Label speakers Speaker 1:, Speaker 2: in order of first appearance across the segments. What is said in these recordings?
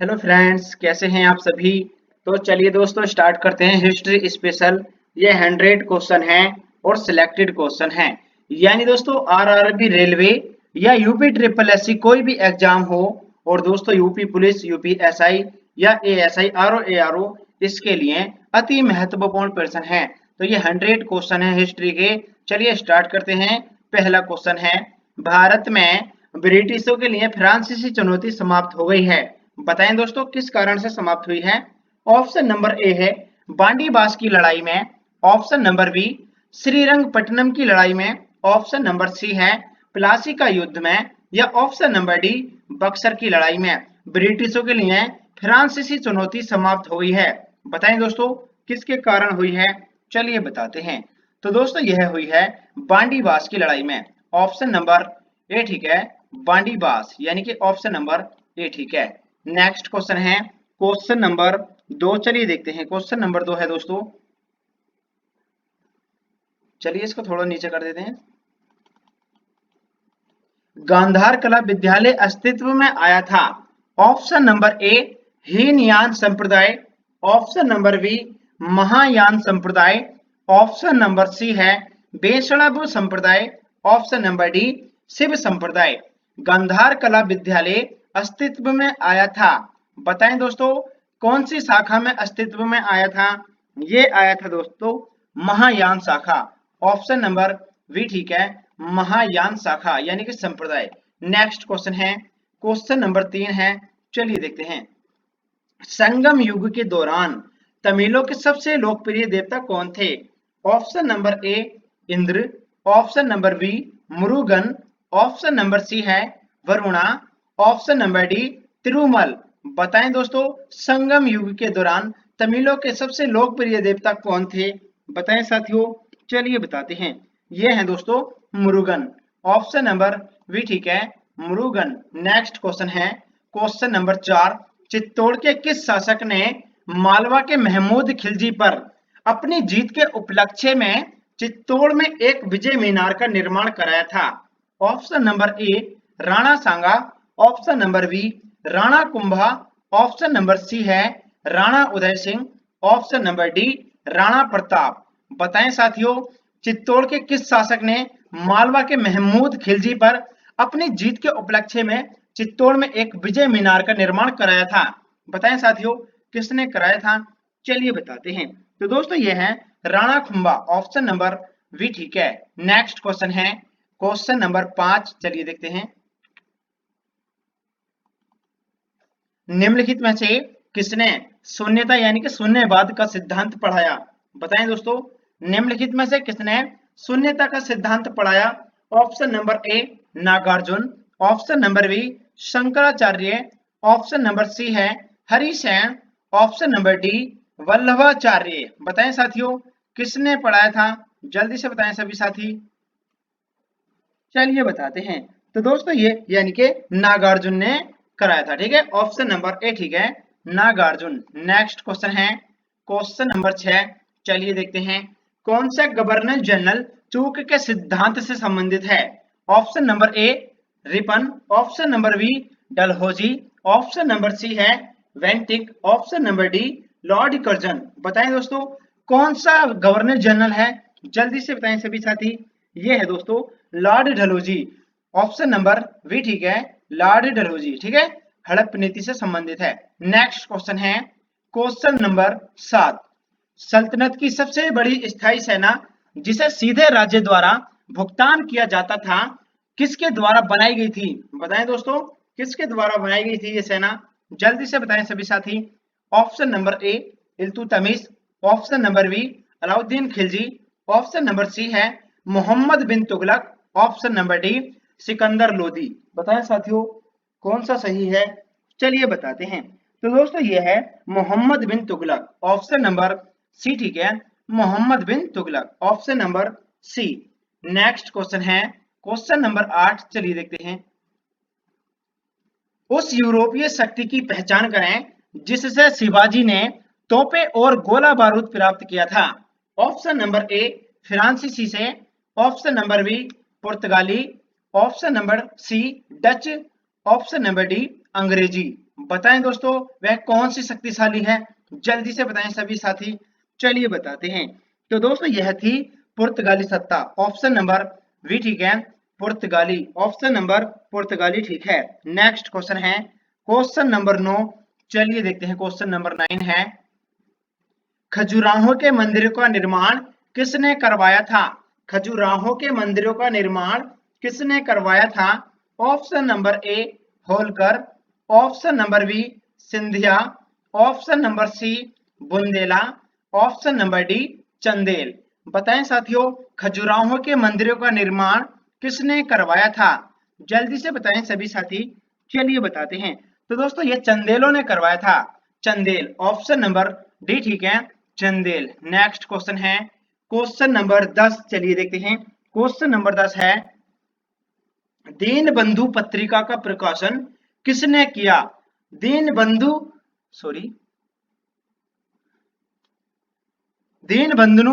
Speaker 1: Hello friends, कैसे हैं आप सभी। तो चलिए दोस्तों स्टार्ट करते हैं हिस्ट्री स्पेशल। ये 100 क्वेश्चन हैं और सिलेक्टेड क्वेश्चन हैं। यानी दोस्तों आरआरबी रेलवे या यूपी ट्रिपल एससी कोई भी एग्जाम हो, और दोस्तों यूपी पुलिस, यूपी एसआई या एएसआई, आरओ एआरओ, इसके लिए अति महत्वपूर्ण प्रश्न है। तो ये 100 क्वेश्चन है हिस्ट्री के। चलिए स्टार्ट करते हैं। पहला क्वेश्चन है, भारत में ब्रिटिशों के लिए फ्रांसीसी चुनौती समाप्त हो गई है। बताएं दोस्तों किस कारण से समाप्त हुई है। ऑप्शन नंबर ए है बांडीबास की लड़ाई में। ऑप्शन नंबर बी श्रीरंगपट्टनम की लड़ाई में। ऑप्शन नंबर सी है प्लासी का युद्ध में। या ऑप्शन नंबर डी बक्सर की लड़ाई में ब्रिटिशों के लिए फ्रांसीसी चुनौती समाप्त हुई है। बताएं दोस्तों किसके कारण हुई है। चलिए बताते हैं। तो दोस्तों यह हुई है बांडीबास की लड़ाई में। ऑप्शन नंबर ए ठीक है, बांडीबास, यानी कि ऑप्शन नंबर ए ठीक है। नेक्स्ट क्वेश्चन है क्वेश्चन नंबर 2। चलिए देखते हैं क्वेश्चन नंबर 2 है दोस्तों। चलिए इसको थोड़ा नीचे कर देते हैं। गांधार कला विद्यालय अस्तित्व में आया था। ऑप्शन नंबर ए हीनयान संप्रदाय। ऑप्शन नंबर बी महायान संप्रदाय। ऑप्शन नंबर सी है वैष्णव संप्रदाय। ऑप्शन नंबर डी शिव संप्रदाय। गांधार कला विद्यालय अस्तित्व में आया था। बताएं दोस्तों कौन सी शाखा में अस्तित्व में आया था। ये आया था दोस्तों महायान शाखा। ऑप्शन नंबर बी ठीक है, महायान शाखा यानी कि संप्रदाय। नेक्स्ट क्वेश्चन है क्वेश्चन नंबर 3 है। चलिए देखते हैं। संगम युग के दौरान तमिलों के सबसे लोकप्रिय देवता कौन थे। Option number A Indra. Option number B Murugan. Option number C है Varuna. Option number D Tirumal. बताएं दोस्तों संगम युग के दौरान तमिलों के सबसे लोकप्रिय देवता कौन थे। बताएं साथियों। चलिए बताते हैं। ये है दोस्तों मुरुगन। ऑप्शन नंबर बी ठीक है, मुरुगन। नेक्स्ट क्वेश्चन है क्वेश्चन नंबर 4। चित्तौड़ के किस शासक ने मालवा के महमूद खिलजी पर अपनी जीत के उपलक्ष्य में चित्तौड़ में एक विजय मीनार का निर्माण कराया था। Option number A Rana Sanga. Option number B Rana Kumbha. Option number C है Rana Uday Singh. Option number D Rana Pratap. बताएं साथियों चित्तौड़ के किस शासक ने मालवा के महमूद खिलजी पर अपनी जीत के उपलक्ष्य में चित्तौड़ में एक विजय मीनार का निर्माण कराया था। बताएं साथियों किसने कराया था। चलिए बताते हैं। तो दोस्तों ये है Rana Kumbha. Option number B ठीक है। नेक्स्ट क्वेश्चन है क्वेश्चन नंबर 5। चलिए देखते हैं। निम्नलिखित में से किसने शून्यता यानी कि शून्यवाद का सिद्धांत पढ़ाया। बताएं दोस्तों निम्नलिखित में से किसने शून्यता का सिद्धांत पढ़ाया। Option number A Nagarjuna. Option number B Shankaracharya. Option number C है Harisena. Option number D Vallabhacharya. बताएं साथियों किसने पढ़ाया था। जल्दी से बताएं सभी साथी। चलिए बताते हैं। तो दोस्तों ये यानी कि नागार्जुन ने कराया था। ठीक है, ऑप्शन नंबर ए ठीक है, नागार्जुन। नेक्स्ट क्वेश्चन है क्वेश्चन नंबर 6। चलिए देखते हैं। कौन सा गवर्नर जनरल चूक के सिद्धांत से संबंधित है। Option number A Ripon. Option number B Dalhousie. Option number C है Bentinck. Option number D Lord Curzon. बताएं दोस्तों कौन सा गवर्नर जनरल है। जल्दी से बताएं सभी साथी। ये है दोस्तों lord Dalhousie. Option number B ठीक है, लॉर्ड डलहौजी। ठीक है, हड़प्पा नीति से संबंधित है। नेक्स्ट क्वेश्चन है क्वेश्चन नंबर 7। सल्तनत की सबसे बड़ी स्थायी सेना जिसे सीधे राज्य द्वारा भुगतान किया जाता था किसके द्वारा बनाई गई थी। बताएं दोस्तों किसके द्वारा बनाई गई थी ये सेना। जल्दी से बताएं सभी साथी। Option number A Iltutmish. Option number B Alauddin Khilji. Option number C है Mohammad bin Tughlaq. Option number D Sikandar Lodi. बताएं साथियों कौन सा सही है। चलिए बताते हैं। तो दोस्तों ये है Mohammad bin Tughlaq. Option number C ठीक है, Mohammad bin Tughlaq. Option number C. Next question है क्वेश्चन नंबर 8। चलिए देखते हैं। उस यूरोपीय शक्ति की पहचान करें जिससे शिवाजी ने तोपे और गोला बारूद प्राप्त किया था। ऑप्शन नंबर ए फ्रांसीसी से। ऑप्शन नंबर बी पुर्तगाली। Option number C Dutch. Option number D अंग्रेजी। बताएं दोस्तों वह कौन सी शक्तिशाली है, जल्दी से बताएं सभी साथी। चलिए बताते हैं। तो दोस्तों यह थी पुर्तगाली सत्ता, ऑप्शन नंबर बी ठीक है, पुर्तगाली, ऑप्शन नंबर पुर्तगाली ठीक है। नेक्स्ट क्वेश्चन है क्वेश्चन नंबर 9। चलिए देखते हैं क्वेश्चन नंबर 9 है, खजुराहो के मंदिरों का निर्माण किसने करवाया था? खजुराहो के मंदिरों का निर्माण किसने करवाया था? Option number A Holkar, option number B Scindia, option number C Bundela, option number D Chandel. बताएं साथियों खजुराहो के मंदिरों का निर्माण किसने करवाया था? जल्दी से बताएं सभी साथी। चलिए बताते हैं। तो दोस्तों ये चंदेलों ने करवाया था, चंदेल, ऑप्शन नंबर डी ठीक है, चंदेल। नेक्स्ट क्वेश्चन है क्वेश्चन नंबर 10। चलिए देखते हैं क्वेश्चन नंबर 10 है, दीनबंधु पत्रिका का प्रकाशन किसने किया? दीनबंधु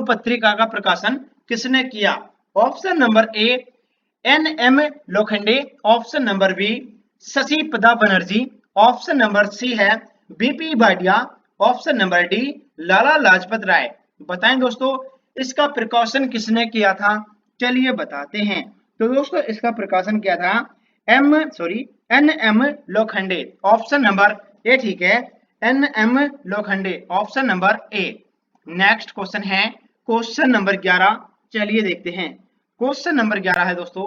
Speaker 1: पत्रिका का प्रकाशन किसने किया? Option number A N M Lokhande, option number B Shashi Prada Banerjee, option number C है B P Bhatia, option number D Lala Lajpat Rai. बताएं दोस्तों इसका प्रकाशन किसने किया था? चलिए बताते हैं। तो दोस्तों इसका प्रकाशन किया था N M Lokhande, option number A ठीक है, N M Lokhande, option number A. Next question है क्वेश्चन नंबर 11। चलिए देखते हैं क्वेश्चन नंबर 11 है दोस्तों,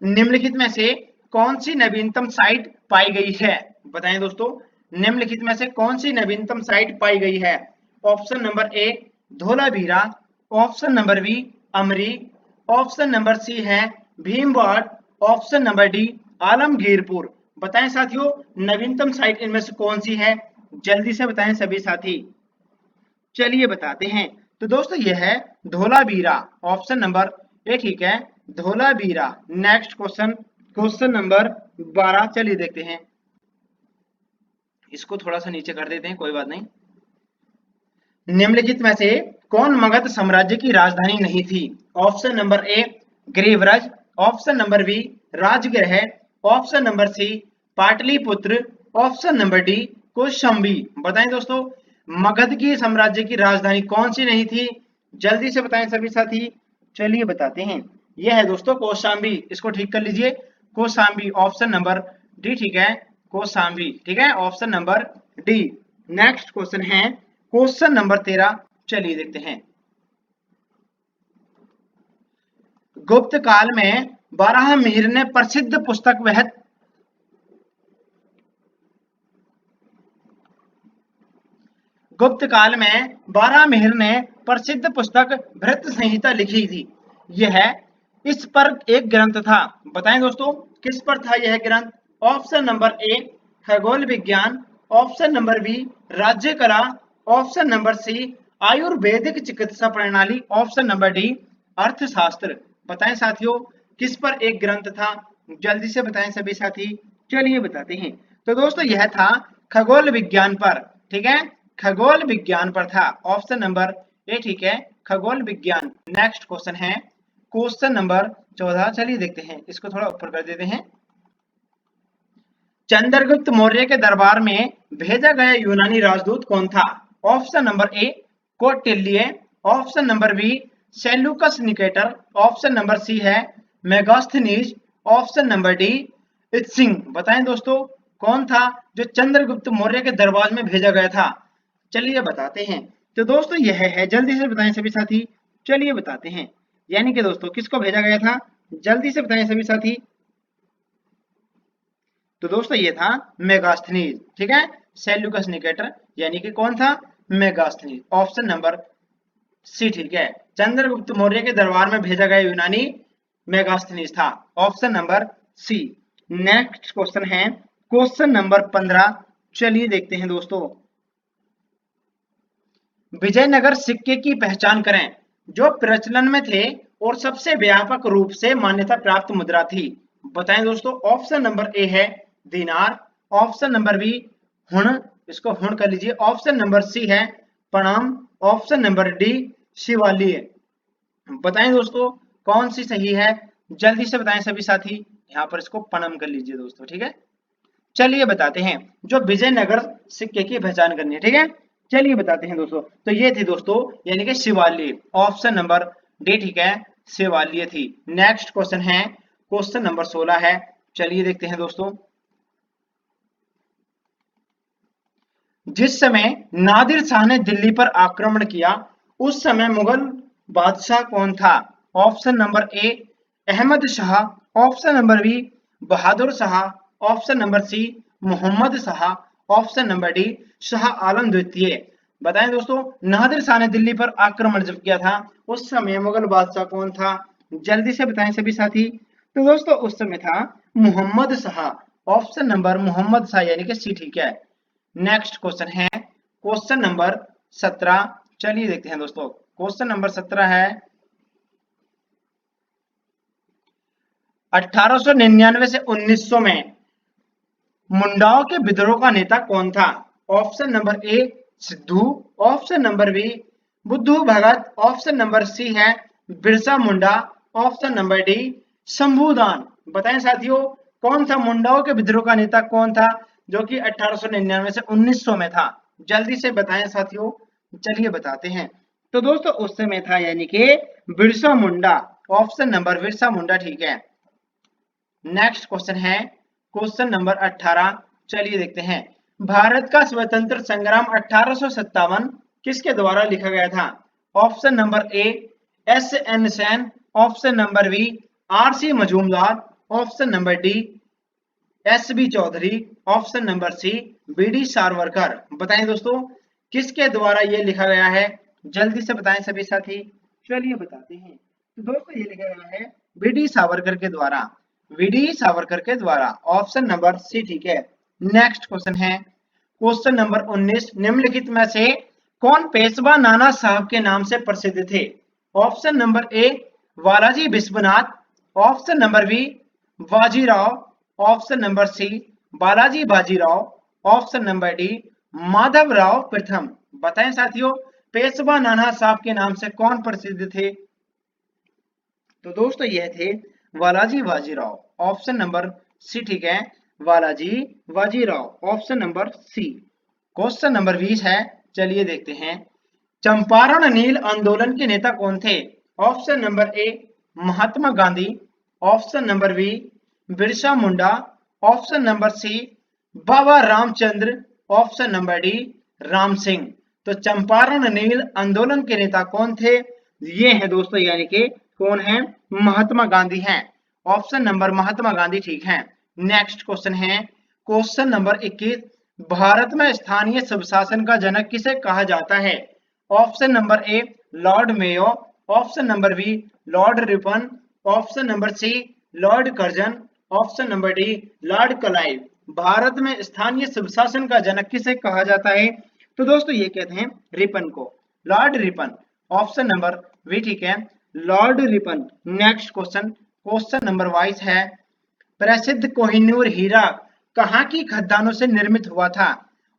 Speaker 1: निम्नलिखित में से कौन सी नवीनतम साइट पाई गई है? बताएं दोस्तों निम्नलिखित में से कौन सी नवीनतम साइट पाई गई है? Option number A Dholavira, option number B Amri, option number C है Bhimwad, option number D Alamgirpur. बताएं साथियों नवीनतम साइट इनमें से कौन सी है? जल्दी से बताएं सभी साथी। चलिए बताते हैं। तो दोस्तों यह है धोलावीरा, ऑप्शन नंबर ए ठीक है, Dholavira. Next question question number 12। चलिए देखते हैं, इसको थोड़ा सा नीचे कर देते हैं, कोई बात नहीं। निम्नलिखित में से कौन मगध साम्राज्य की राजधानी नहीं थी? Option number A Girivraj, option number B Rajgriha, option number C Pataliputra, option number D Kaushambi. बताएं दोस्तों मगध की साम्राज्य की राजधानी कौन सी नहीं थी? जल्दी से बताएं सभी साथी। चलिए बताते हैं, यह है दोस्तों कौशाम्बी। इसको ठीक कर लीजिए, कौशाम्बी, ऑप्शन नंबर डी ठीक है, कौशाम्बी ठीक है, option number D. Next question है क्वेश्चन नंबर 13। चलिए देखते हैं, गुप्त काल में बारहमीर ने प्रसिद्ध पुस्तक गुप्त काल में बारहमीर ने प्रसिद्ध पुस्तक भृत संहिता लिखी थी। यह इस पर एक ग्रंथ था। बताएं दोस्तों किस पर था यह ग्रंथ? ऑप्शन नंबर ए खगोल विज्ञान, ऑप्शन नंबर बी राज्य कला, ऑप्शन नंबर सी आयुर्वेदिक चिकित्सा प्रणाली, ऑप्शन नंबर डी अर्थशास्त्र। बताएं साथियों किस पर एक ग्रंथ था? जल्दी से बताएं सभी साथी। चलिए बताते हैं। तो दोस्तों यह था खगोल विज्ञान पर, ठीक है, खगोल विज्ञान पर था, ऑप्शन नंबर ए ठीक है, खगोल विज्ञान। नेक्स्ट क्वेश्चन है क्वेश्चन नंबर 14। चलिए देखते हैं, इसको थोड़ा ऊपर कर देते हैं। चंद्रगुप्त मौर्य के दरबार में भेजा गया यूनानी राजदूत कौन था? Option number A Kautilya, option number B Seleucus Nicator, option number C है Megasthenes, option number D Itsing. बताएं दोस्तों कौन था जो चंद्रगुप्त मौर्य के दरबार में भेजा गया था? चलिए बताते हैं। तो दोस्तों यह है, जल्दी से बताएं सभी साथी। चलिए बताते हैं, यानी कि दोस्तों किसको भेजा गया था? जल्दी से बताएं सभी साथी। तो दोस्तों ये था मेगास्थनीज, ठीक है, सेल्यूकस निकेटर यानी कि कौन था? मेगास्थनीज, ऑप्शन नंबर सी ठीक है, चंद्रगुप्त मौर्य के दरबार में भेजा गया यूनानी मेगास्थनीज था, option number C. Next question है क्वेश्चन नंबर 15। चलिए देखते हैं दोस्तों, विजयनगर सिक्के की पहचान करें जो प्रचलन में थे और सबसे व्यापक रूप से मान्यता प्राप्त मुद्रा थी। बताएं दोस्तों, ऑप्शन नंबर ए है दीनार, ऑप्शन नंबर बी हुण, इसको हुण कर लीजिए, ऑप्शन नंबर सी है प्रणाम, ऑप्शन नंबर डी शिवालिय। बताएं दोस्तों कौन सी सही है? जल्दी से बताएं सभी साथी। यहाँ पर इसको प्रणाम कर लीजिए दोस्तों, ठीक है। चलिए बताते हैं। जो विजयनगर सिक्के की पहचान करनी है, ठीक है, चलिए बताते हैं दोस्तों। तो ये थी दोस्तों यानी कि शिवालिक, ऑप्शन नंबर डी, ठीक है, शिवालिय थी। नेक्स्ट क्वेश्चन है, क्वेश्चन नंबर 16 है, चलिए देखते हैं दोस्तों। जिस समय नादिर शाह ने दिल्ली पर आक्रमण किया उस समय मुगल बादशाह कौन था? Option number A Ahmad Shah, option number B Bahadur Shah, option number C Mohammad Shah, option number D Shah Alam द्वितीय। बताएं दोस्तों, नादिर शाह ने दिल्ली पर आक्रमण जब किया था उस समय मुगल बादशाह कौन था? जल्दी से बताएं सभी साथी। तो दोस्तों उस समय था मोहम्मद शाह, ऑप्शन नंबर मोहम्मद शाह यानी कि सी, ठीक है। नेक्स्ट क्वेश्चन है क्वेश्चन नंबर 17, चलिए देखते हैं दोस्तों। क्वेश्चन नंबर 17 है 1899 से 1900 में मुंडाओं के विद्रोह का नेता कौन था? Option number A Sidhu, option number B Budhu Bhagat, option number C है Birsa Munda, option number D Shambhudan. बताएं साथियों, कौन था मुंडाओं के विद्रोह का नेता कौन था जो कि 1899 से 1900 में था? जल्दी से बताएं साथियों, चलिए बताते हैं। तो दोस्तों उस समय था यानी कि बिरसा मुंडा, ऑप्शन नंबर बिरसा मुंडा, ठीक है। नेक्स्ट क्वेश्चन है क्वेश्चन नंबर 18, चलिए देखते हैं। भारत का स्वतंत्र संग्राम 1857 किसके द्वारा लिखा गया था? Option number A S N Sen, option number B R C Majumdar, option number D S B Chaudhuri, option number C B D Savarkar. बताएं दोस्तों किसके द्वारा ये लिखा गया है? जल्दी से बताएं सभी साथी, चलिए बताते हैं। तो दोस्तों ये लिखा गया है बी डी सावरकर के द्वारा, बी डी सावरकर के द्वारा, ऑप्शन नंबर सी, ठीक है। नेक्स्ट क्वेश्चन है क्वेश्चन नंबर 19, निम्नलिखित में से कौन पेशवा नाना साहब के नाम से प्रसिद्ध थे? Option number A Balaji Vishwanath, option number B Bajirao, option number C Balaji Bajirao, option number D Madhavrao प्रथम। बताएं साथियों, पेशवा नाना साहब के नाम से कौन प्रसिद्ध थे? तो दोस्तों यह थे Balaji Bajirao, option number C, ठीक है, Balaji Bajirao, option number C. Question number 20 है, चलिए देखते हैं। चंपारण नील आंदोलन के नेता कौन थे? Option number A Mahatma Gandhi, option number B Birsa Munda, option number C Baba Ramchandra, option number D Ram Singh. तो चंपारण नील आंदोलन के नेता कौन थे? ये है दोस्तों यानी कि कौन है? महात्मा गांधी हैं, ऑप्शन नंबर महात्मा गांधी, ठीक है। नेक्स्ट क्वेश्चन है क्वेश्चन नंबर 21, भारत में स्थानीय स्वशासन का जनक किसे कहा जाता है? Option number A lord Mayo, option number B lord Ripon, option number C lord Curzon, option number D lord Clive. Bharat में स्थानीय स्वशासन का जनक किसे कहा जाता है? तो दोस्तों ये कहते हैं रिपन को, lord Ripon, option number B, ठीक है, lord Ripon. Next question question number 22 है, प्रसिद्ध कोहिनूर हीरा कहाँ की खदानों से निर्मित हुआ था?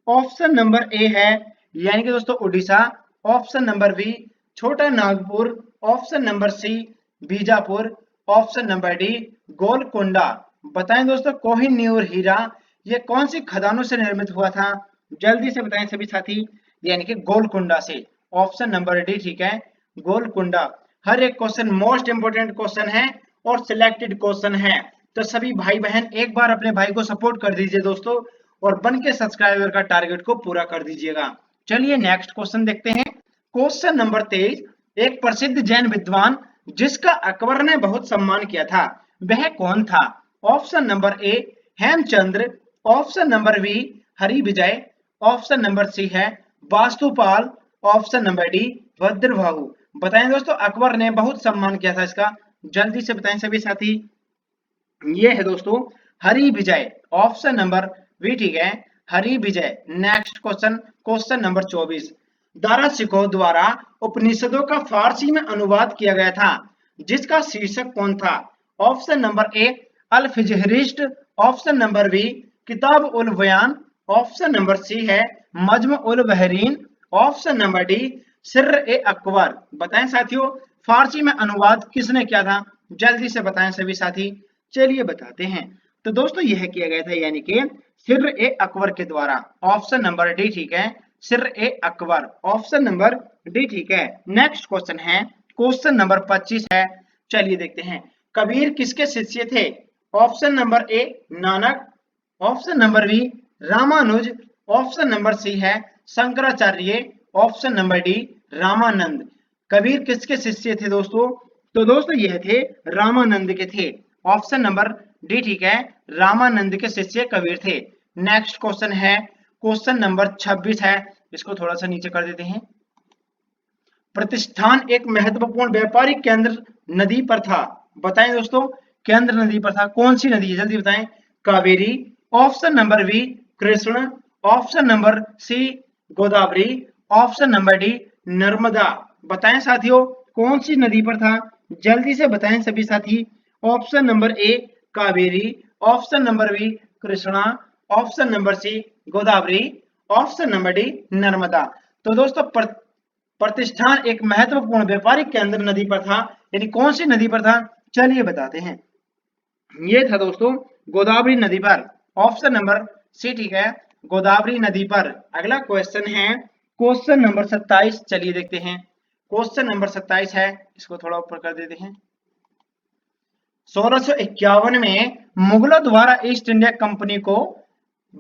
Speaker 1: ऑप्शन नंबर ए है यानी कि दोस्तों Orissa, option number B Chota Nagpur, option number C Bijapur, option number D Golconda. बताएं दोस्तों कोहिनूर हीरा ये कौन सी खदानों से निर्मित हुआ था? जल्दी से बताएं सभी साथी, यानी कि गोलकोंडा से, ऑप्शन नंबर डी, ठीक है, गोलकोंडा। हर एक क्वेश्चन मोस्ट इंपोर्टेंट क्वेश्चन है और सिलेक्टेड क्वेश्चन है, तो सभी भाई बहन एक बार अपने भाई को सपोर्ट कर दीजिए दोस्तों, और बन के सब्सक्राइबर का टारगेट को पूरा कर दीजिएगा। चलिए नेक्स्ट क्वेश्चन देखते हैं। क्वेश्चन नंबर 23, एक प्रसिद्ध जैन विद्वान जिसका अकबर ने बहुत सम्मान किया था वह कौन था? Option number A Hemchandra, option number B Hari Vijay, option number C है Vastupal, option number D Bhadrabahu. बताएं दोस्तों अकबर ने बहुत सम्मान किया था इसका, जल्दी से बताएं सभी साथी। ये है दोस्तों Hari Vijay, option number B, ठीक है, Hari Vijay. Next question question number 24, Dara Shikoh द्वारा उपनिषदों का फारसी में अनुवाद किया गया था जिसका शीर्षक कौन था? Option number A Al Fihrist, option number B Kitab ul Bayan, option number C है Majma ul Bahrain, option number D Sirr e Akbar. बताएं साथियों फारसी में अनुवाद किसने किया था? जल्दी से बताएं सभी साथी, चलिए बताते हैं। तो दोस्तों यह किया गया था यानी कि सिर ए अकबर के द्वारा। ऑप्शन नंबर डी ठीक है, Sirr e Akbar. Option number D ठीक है। नेक्स्ट क्वेश्चन है, क्वेश्चन नंबर 25 है। चलिए देखते हैं, कबीर किसके शिष्य थे? Option number A Nanak, option number B Ramanuja, option number C है Shankaracharya, option number D Ramanand. Kabir किसके शिष्य थे दोस्तों? तो दोस्तों यह थे रामानंद के थे। ऑप्शन नंबर डी ठीक है, रामानंद के शिष्य कबीर थे। नेक्स्ट क्वेश्चन है, क्वेश्चन नंबर 26 है। इसको थोड़ा सा नीचे कर देते हैं। प्रतिष्ठान एक महत्वपूर्ण व्यापारिक केंद्र नदी पर था। बताएं दोस्तों, केंद्र नदी पर था, कौन सी नदी है जल्दी बताएं? Kaveri, option number B Krishna, option number C Godavari, option number D Narmada. बताएं साथियों, कौन सी नदी पर था? जल्दी से बताएं सभी साथी। Option number A Kaveri, option number B Krishna, option number C Godavari, option number D Narmada. तो दोस्तों प्रतिष्ठान एक महत्वपूर्ण व्यापारिक केंद्र नदी पर था, यानी कौन सी नदी पर था? चलिए बताते हैं। ये था दोस्तों गोदावरी नदी पर। ऑप्शन नंबर सी ठीक है, गोदावरी नदी पर। अगला क्वेश्चन है क्वेश्चन नंबर 27। चलिए देखते हैं, क्वेश्चन नंबर 27 है। इसको थोड़ा ऊपर कर देते हैं। 1651 में मुगलों द्वारा ईस्ट इंडिया कंपनी को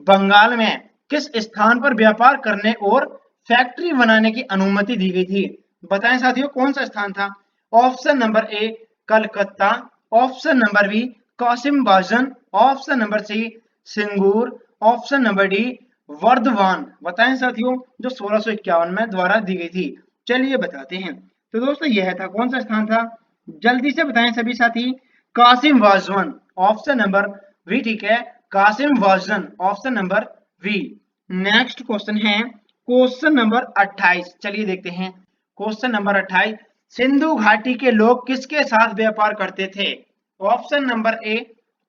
Speaker 1: बंगाल में किस स्थान पर व्यापार करने और फैक्ट्री बनाने की अनुमति दी गई थी? बताएं साथियों, कौन सा स्थान था? Option number A Calcutta, option number B Kasim Bazar, option number C Singur, option number D Vardhaman. बताएं साथियों, जो 1651 में द्वारा दी गई थी। चलिए बताते हैं। तो दोस्तों यह था, कौन सा स्थान था? जल्दी से बताएं सभी साथी। Qasim Wajwan. Option number V ठीक है, Qasim Wajan. Option number V. Next question है क्वेश्चन नंबर 28। चलिए देखते हैं, क्वेश्चन नंबर 28। सिंधु घाटी के लोग किसके साथ व्यापार करते थे? ऑप्शन नंबर ए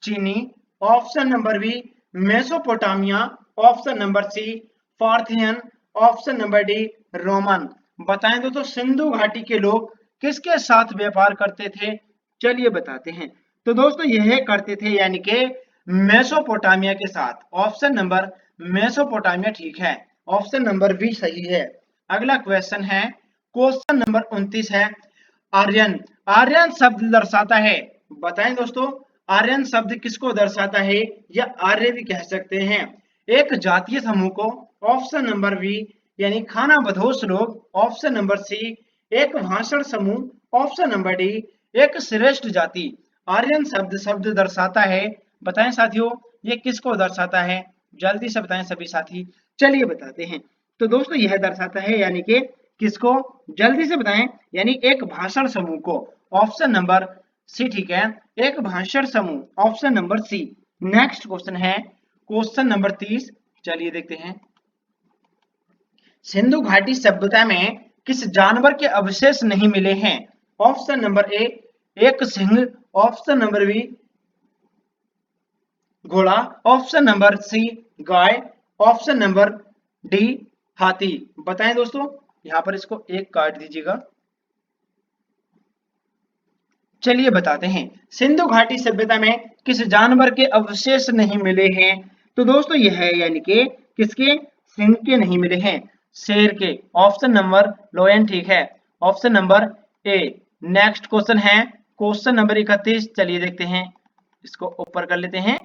Speaker 1: चीनी, option number B Mesopotamia, option number C Parthian, option number D Roman. बताएं दोस्तों, सिंधु घाटी के लोग किसके साथ व्यापार करते थे? चलिए बताते हैं। तो दोस्तों यह करते थे यानी कि मेसोपोटामिया के साथ। ऑप्शन नंबर मेसोपोटामिया ठीक है, ऑप्शन नंबर बी सही है। अगला क्वेश्चन है क्वेश्चन नंबर 29 है। आर्यन, आर्यन शब्द दर्शाता है। बताएं दोस्तों, आर्यन शब्द किसको दर्शाता है, या आर्य भी कह सकते हैं? एक जातीय समूह को। ऑप्शन नंबर बी यानी खाना बदोश लोग, ऑप्शन नंबर सी एक भाषण समूह, ऑप्शन नंबर डी एक श्रेष्ठ जाति। आर्यन शब्द दर्शाता है। बताएं साथियों, ये किसको दर्शाता है? जल्दी से बताएं सभी साथी। चलिए बताते हैं। तो दोस्तों यह दर्शाता है यानी कि किसको? जल्दी से बताएं, यानी एक भाषण समूह को। ऑप्शन नंबर सी ठीक है, एक भाषण समूह, option number C. Next question है क्वेश्चन नंबर 30। चलिए देखते हैं, सिंधु घाटी सभ्यता में किस जानवर के अवशेष नहीं मिले हैं? ऑप्शन नंबर ए एक सिंह, ऑप्शन नंबर बी घोड़ा, ऑप्शन नंबर सी गाय, ऑप्शन नंबर डी हाथी। बताएं दोस्तों, यहां पर इसको एक काट दीजिएगा। चलिए बताते हैं, सिंधु घाटी सभ्यता में किस जानवर के अवशेष नहीं मिले हैं? तो दोस्तों यह है यानी कि किसके? सिंह के नहीं मिले हैं, शेर के। ऑप्शन नंबर लोयन ठीक है, option number A. Next question है क्वेश्चन नंबर 31। चलिए देखते हैं, इसको ऊपर कर लेते हैं।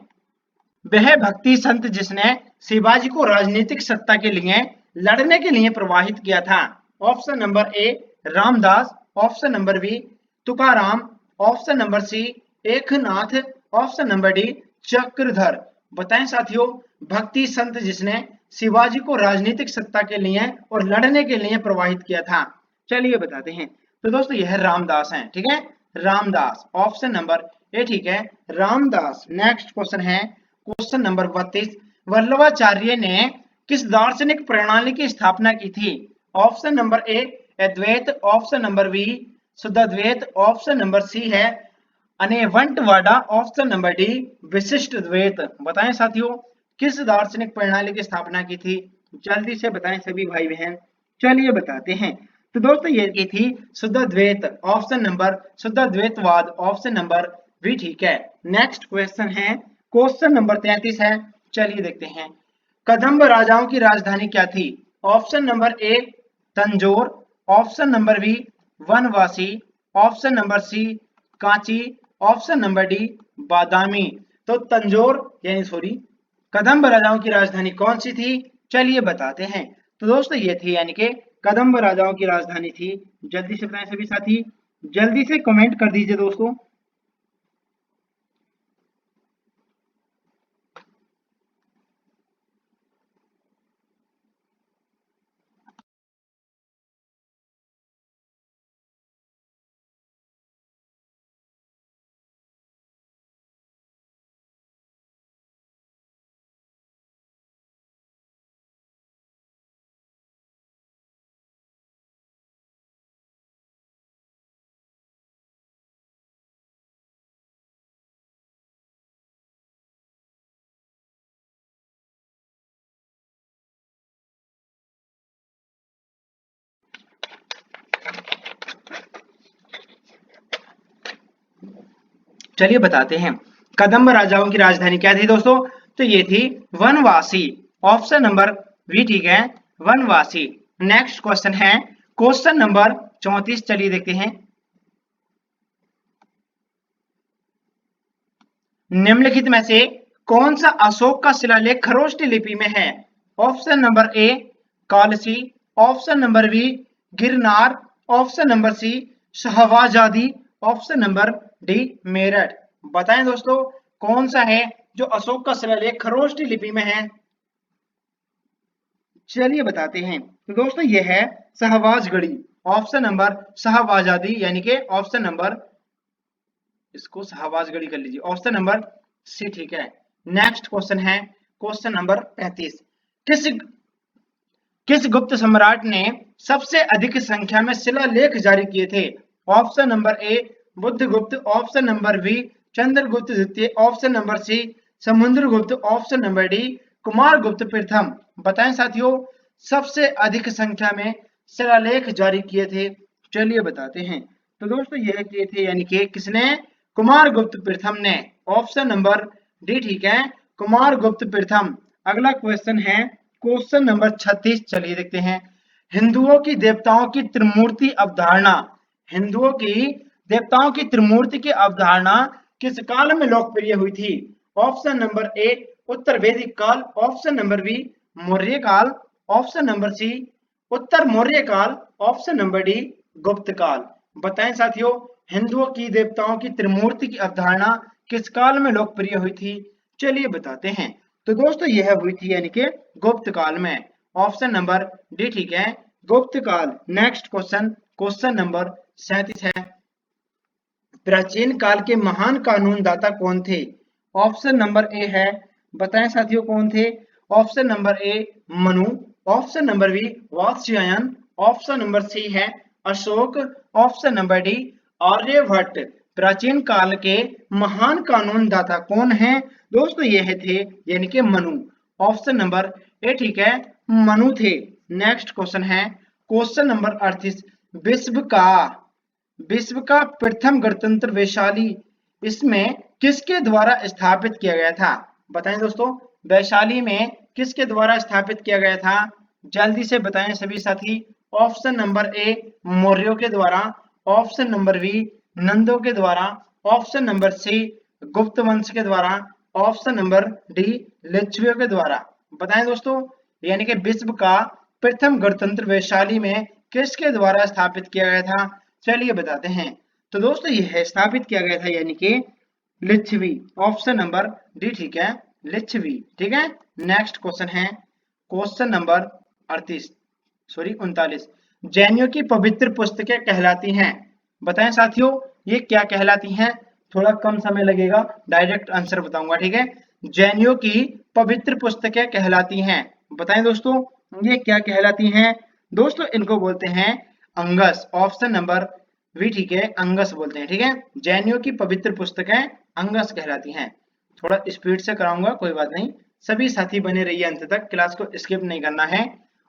Speaker 1: वह भक्ति संत जिसने शिवाजी को राजनीतिक सत्ता के लिए लड़ने के लिए प्रवाहित किया था। Option number A Ramdas, option number B Tukaram, option number C Eknath, option number D Chakradhar. बताएं साथियों, भक्ति संत जिसने शिवाजी को राजनीतिक सत्ता के लिए और लड़ने के लिए प्रवाहित किया था। चलिए बताते हैं। तो दोस्तों यह रामदास हैं, ठीक है, रामदास। ऑप्शन नंबर ए ठीक है, रामदास। नेक्स्ट क्वेश्चन है क्वेश्चन नंबर 32। वल्लभाचार्य ने किस दार्शनिक प्रणाली की स्थापना की थी? Option number A Advaita, option number B Shuddhadvaita, option number C है अनेवंतवादा, ऑप्शन नंबर डी विशिष्ट द्वैत। बताएं साथियों, किस दार्शनिक प्रणाली की स्थापना की थी? जल्दी से बताएं सभी भाई बहन। चलिए बताते हैं। तो दोस्तों ये की थी शुद्धाद्वैत, ऑप्शन नंबर शुद्धाद्वैतवाद, ऑप्शन नंबर बी ठीक है। नेक्स्ट क्वेश्चन है क्वेश्चन नंबर 33 है। चलिए देखते हैं। कदम्ब राजाओं की राजधानी क्या थी? Option number A Tanjore, option number B Vanavasi, option number C Kanchi, option number D Badami. तो तंजोर यानी सॉरी कदम्ब राजाओं की राजधानी कौन सी थी? चलिए बताते हैं। तो दोस्तों ये थी यानी कि कदम्ब राजाओं की राजधानी थी। जल्दी से बताएं सभी साथी, जल्दी से कमेंट कर दीजिए दोस्तों। चलिए बताते हैं। कदम्ब राजाओं की राजधानी क्या थी दोस्तों? तो ये थी वनवासी। ऑप्शन नंबर बी ठीक है, वनवासी। नेक्स्ट क्वेश्चन है क्वेश्चन नंबर 34। चलिए देखते हैं। निम्नलिखित में से कौन सा अशोक का शिलालेख खरोष्ट लिपि में है? Option number A Kalsi, option number B Girnar, option number C शहवाजादी, ऑप्शन नंबर डी मेरठ। बताएं दोस्तों कौन सा है जो अशोक का शिलालेख खरोष्ट लिपि में है? चलिए बताते हैं। तो दोस्तों ये है शहबाजगढ़ी। ऑप्शन नंबर शहबाजादी यानी कि ऑप्शन नंबर, इसको शहबाजगढ़ी कर लीजिए, ऑप्शन नंबर सी ठीक है। नेक्स्ट क्वेश्चन है क्वेश्चन नंबर 35। किस किस गुप्त सम्राट ने सबसे अधिक संख्या में शिलालेख जारी किए थे? Option number A Budhagupta, option number B Chandragupta द्वितीय, option number C Samudragupta, option number D Kumaragupta प्रथम। बताएं साथियों सबसे अधिक संख्या में शिलालेख जारी किए थे। चलिए बताते हैं। तो दोस्तों यह किए थे यानी कि किसने? कुमारगुप्त प्रथम ने। ऑप्शन नंबर डी ठीक है, कुमारगुप्त प्रथम। अगला क्वेश्चन है क्वेश्चन नंबर 36। चलिए देखते हैं। हिंदुओं की देवताओं की त्रिमूर्ति अवधारणा, हिंदुओं की देवताओं की त्रिमूर्ति की अवधारणा किस काल में लोकप्रिय हुई थी? ऑप्शन नंबर ए उत्तर वैदिक काल, ऑप्शन नंबर बी मौर्य काल, ऑप्शन नंबर सी उत्तर मौर्य काल, ऑप्शन नंबर डी गुप्त काल। बताएं साथियों हिंदुओं की देवताओं की त्रिमूर्ति की अवधारणा किस काल में लोकप्रिय हुई थी? चलिए बताते हैं। तो दोस्तों यह हुई थी यानी कि गुप्त काल में। ऑप्शन नंबर डी ठीक है, गुप्त काल। नेक्स्ट क्वेश्चन क्वेश्चन नंबर 37 है। प्राचीन काल के महान कानून दाता कौन थे? ऑप्शन नंबर ए है, बताएं साथियों कौन थे? Option number A Manu, option number B Vatsyayana, option number C है Ashoka, option number D Aryabhata. प्राचीन काल के महान कानून दाता कौन है? दोस्तों यह थे यानी कि मनु। ऑप्शन नंबर ए ठीक है, मनु थे। नेक्स्ट क्वेश्चन है क्वेश्चन नंबर 38। विश्व का प्रथम गणतंत्र वैशाली इसमें किसके द्वारा स्थापित किया गया था? बताएं दोस्तों वैशाली में किसके द्वारा स्थापित किया गया था? जल्दी से बताएं सभी साथी। ऑप्शन नंबर ए मौर्यों के द्वारा, ऑप्शन नंबर बी नंदों के द्वारा, ऑप्शन नंबर सी गुप्त वंश के द्वारा, ऑप्शन नंबर डी लिच्छवियों के द्वारा। बताएं दोस्तों यानी कि विश्व का प्रथम गणतंत्र वैशाली में किसके द्वारा स्थापित किया गया था? चलिए बताते हैं। तो दोस्तों यह स्थापित किया गया था यानी कि लिच्छवी। ऑप्शन नंबर डी ठीक है, लिच्छवी। ठीक है। नेक्स्ट क्वेश्चन है क्वेश्चन नंबर 39। जैनियों की पवित्र पुस्तकें कहलाती हैं। बताएं साथियों ये क्या कहलाती हैं? थोड़ा कम समय लगेगा, डायरेक्ट आंसर बताऊंगा। ठीक है। जैनियों की पवित्र पुस्तकें कहलाती हैं। बताएं दोस्तों ये क्या कहलाती हैं? दोस्तों इनको बोलते हैं अंगस। ऑप्शन नंबर बी ठीक है, अंगस बोलते हैं। ठीक है। जैनियों की पवित्र पुस्तकें अंगस कहलाती हैं। थोड़ा स्पीड से कराऊंगा, कोई बात नहीं। सभी साथी बने रहिए अंत तक, क्लास को स्किप नहीं करना है।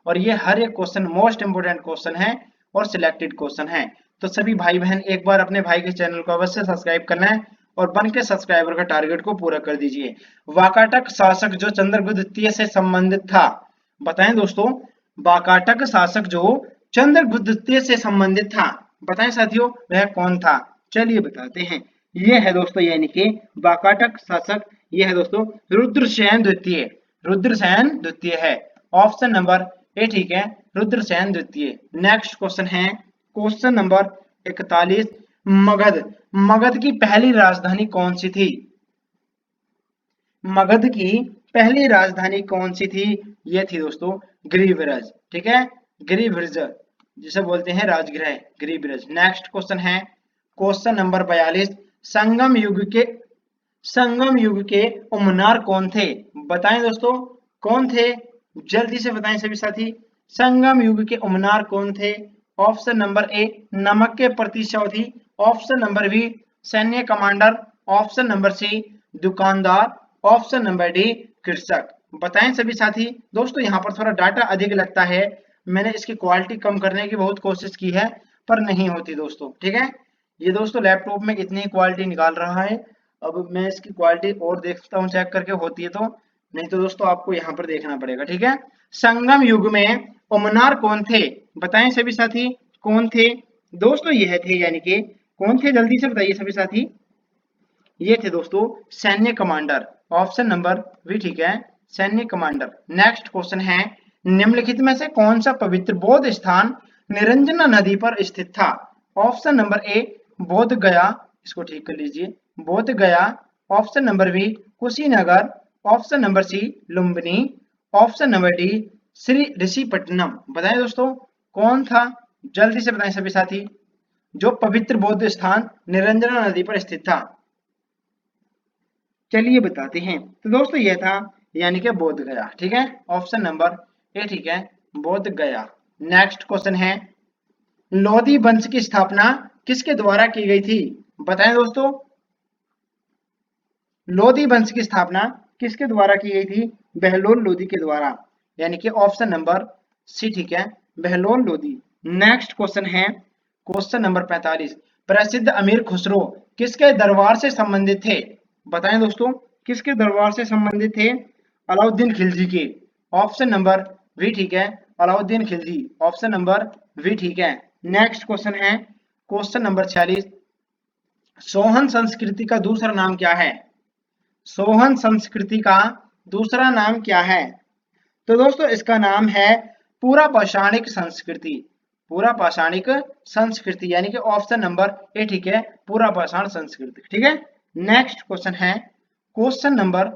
Speaker 1: और ये हर एक क्वेश्चन मोस्ट इंपोर्टेंट क्वेश्चन है और सिलेक्टेड क्वेश्चन है। तो सभी भाई बहन एक बार अपने भाई के चैनल को अवश्य सब्सक्राइब करना है और बन के सब्सक्राइबर का टारगेट को पूरा कर दीजिए। वाकाटक शासक जो चंद्रगुप्त द्वितीय से संबंधित था, बताएं दोस्तों, वाकाटक शासक जो चंद्रगुप्त द्वितीय से संबंधित था, बताएं साथियों वह कौन था। चलिए बताते हैं, ये है दोस्तों यानी कि वाकाटक शासक, ये है दोस्तों रुद्रसेन द्वितीय, रुद्रसेन द्वितीय है। ऑप्शन नंबर ए ठीक है, रुद्रसेन द्वितीय। नेक्स्ट क्वेश्चन है क्वेश्चन नंबर 41, मगध, मगध की पहली राजधानी कौन सी थी। मगध की पहली राजधानी कौन सी थी, ये थी दोस्तों गिरिब्रज, ठीक है, गिरिब्रज जिसे बोलते हैं राजगृह, गिरिब्रज। नेक्स्ट क्वेश्चन है क्वेश्चन नंबर 42, संगम युग के उमनार कौन थे, बताएं दोस्तों कौन थे, जल्दी से बताएं सभी साथी, संगम युग के उमनार कौन थे। ऑप्शन नंबर ए नमक के प्रतिशोधी, ऑप्शन नंबर बी सैन्य कमांडर, ऑप्शन नंबर सी दुकानदार, ऑप्शन नंबर डी कृषक। बताएं सभी साथी। दोस्तों यहाँ पर थोड़ा डाटा अधिक लगता है, मैंने इसकी क्वालिटी कम करने की बहुत कोशिश की है पर नहीं होती दोस्तों, ठीक है। ये दोस्तों लैपटॉप में इतनी क्वालिटी निकाल रहा है, अब मैं इसकी क्वालिटी और देखता हूँ चेक करके होती है तो, नहीं तो दोस्तों आपको यहाँ पर देखना पड़ेगा, ठीक है। संगम युग में उमनार कौन थे, बताएं सभी साथी कौन थे। दोस्तों यह थे यानी कि कौन थे, जल्दी से बताइए सभी साथी, ये थे दोस्तों सैन्य कमांडर, ऑप्शन नंबर बी ठीक है, सैन्य कमांडर। नेक्स्ट क्वेश्चन है निम्नलिखित में से कौन सा पवित्र बौद्ध स्थान निरंजना नदी पर स्थित था। ऑप्शन नंबर ए बोध गया, इसको ठीक कर लीजिए, Bodh Gaya, option number B Kushinagar, option number C Lumbini, option number D Shri Rishipattanam. बताएं दोस्तों कौन था, जल्दी से बताएं सभी साथी, जो पवित्र बौद्ध स्थान निरंजना नदी पर स्थित था। चलिए बताते हैं, तो दोस्तों यह था यानी कि बोध गया, ठीक है, ऑप्शन नंबर ए ठीक है, बोध गया। नेक्स्ट क्वेश्चन है लोधी वंश की स्थापना किसके द्वारा की गई थी, बताएं दोस्तों लोधी वंश की स्थापना किसके द्वारा की गई थी, बहलोल लोधी के द्वारा, यानी कि ऑप्शन नंबर सी ठीक है, बहलोल लोधी। नेक्स्ट क्वेश्चन है क्वेश्चन नंबर 45, प्रसिद्ध अमीर खुसरो किसके दरबार से संबंधित थे, बताएं दोस्तों किसके दरबार से संबंधित थे, अलाउद्दीन खिलजी के, ऑप्शन नंबर बी ठीक है, Alauddin Khilji, option number B ठीक है। नेक्स्ट क्वेश्चन है क्वेश्चन नंबर 46, सोहन संस्कृति का दूसरा नाम क्या है, सोहन संस्कृति का दूसरा नाम क्या है। तो दोस्तों इसका नाम है पूरा पाषाणिक संस्कृति, पूरा पाषाणिक संस्कृति, यानी कि ऑप्शन नंबर ए ठीक है, पूरा पाषाण संस्कृति, ठीक है। नेक्स्ट क्वेश्चन है क्वेश्चन नंबर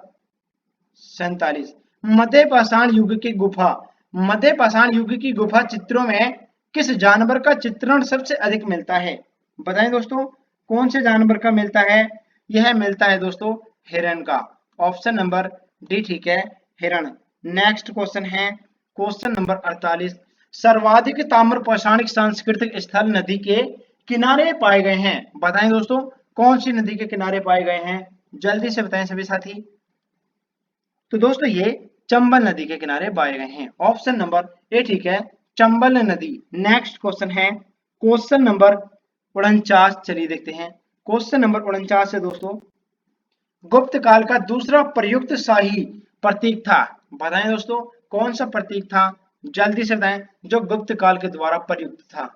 Speaker 1: 47, मध्य पाषाण युग की गुफा, मध्य पाषाण युग की गुफा चित्रों में किस जानवर का चित्रण सबसे अधिक मिलता है, बताएं दोस्तों कौन से जानवर का मिलता है, यह मिलता है दोस्तों हिरण का, ऑप्शन नंबर डी ठीक है, हिरण। नेक्स्ट क्वेश्चन है क्वेश्चन नंबर 48, सर्वाधिक ताम्र पाषाणिक सांस्कृतिक स्थल नदी के किनारे पाए गए हैं, बताएं दोस्तों कौन सी नदी के किनारे पाए गए हैं, जल्दी से बताएं सभी साथी। तो दोस्तों ये चंबल नदी के किनारे पाए गए हैं, ऑप्शन नंबर ए ठीक है, चंबल नदी। नेक्स्ट क्वेश्चन है क्वेश्चन नंबर 49, चलिए देखते हैं क्वेश्चन नंबर 49 है दोस्तों, गुप्त काल का दूसरा प्रयुक्त शाही प्रतीक था, बताएं दोस्तों कौन सा प्रतीक था, जल्दी से बताएं जो गुप्त काल के द्वारा प्रयुक्त था।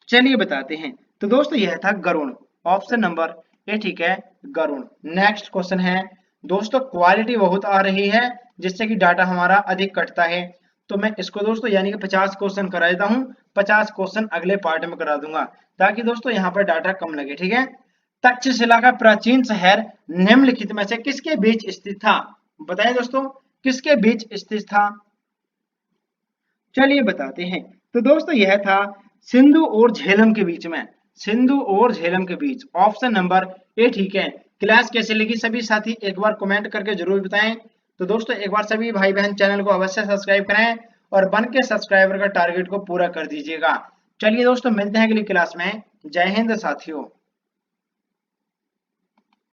Speaker 1: चलिए बताते हैं, तो दोस्तों यह था गरुण, ऑप्शन नंबर ए ठीक है, गरुण। नेक्स्ट क्वेश्चन है दोस्तों, क्वालिटी बहुत आ रही है जिससे कि डाटा हमारा अधिक कटता है, तो मैं इसको दोस्तों यानी कि 50 क्वेश्चन करा देता हूँ, 50 क्वेश्चन अगले पार्ट में करा दूंगा ताकि दोस्तों यहाँ पर डाटा कम लगे, ठीक है। तक्षशिला का प्राचीन शहर निम्नलिखित में से किसके बीच स्थित था, बताएं दोस्तों किसके बीच स्थित था। चलिए बताते हैं, तो दोस्तों यह था सिंधु और झेलम के बीच में, सिंधु और झेलम के बीच, ऑप्शन नंबर ए ठीक है। क्लास कैसे लगी सभी साथी एक बार कमेंट करके जरूर बताएं। तो दोस्तों एक बार सभी भाई बहन चैनल को अवश्य सब्सक्राइब करें और बन के सब्सक्राइबर का टारगेट को पूरा कर दीजिएगा। चलिए दोस्तों मिलते हैं अगली क्लास में, जय हिंद साथियों।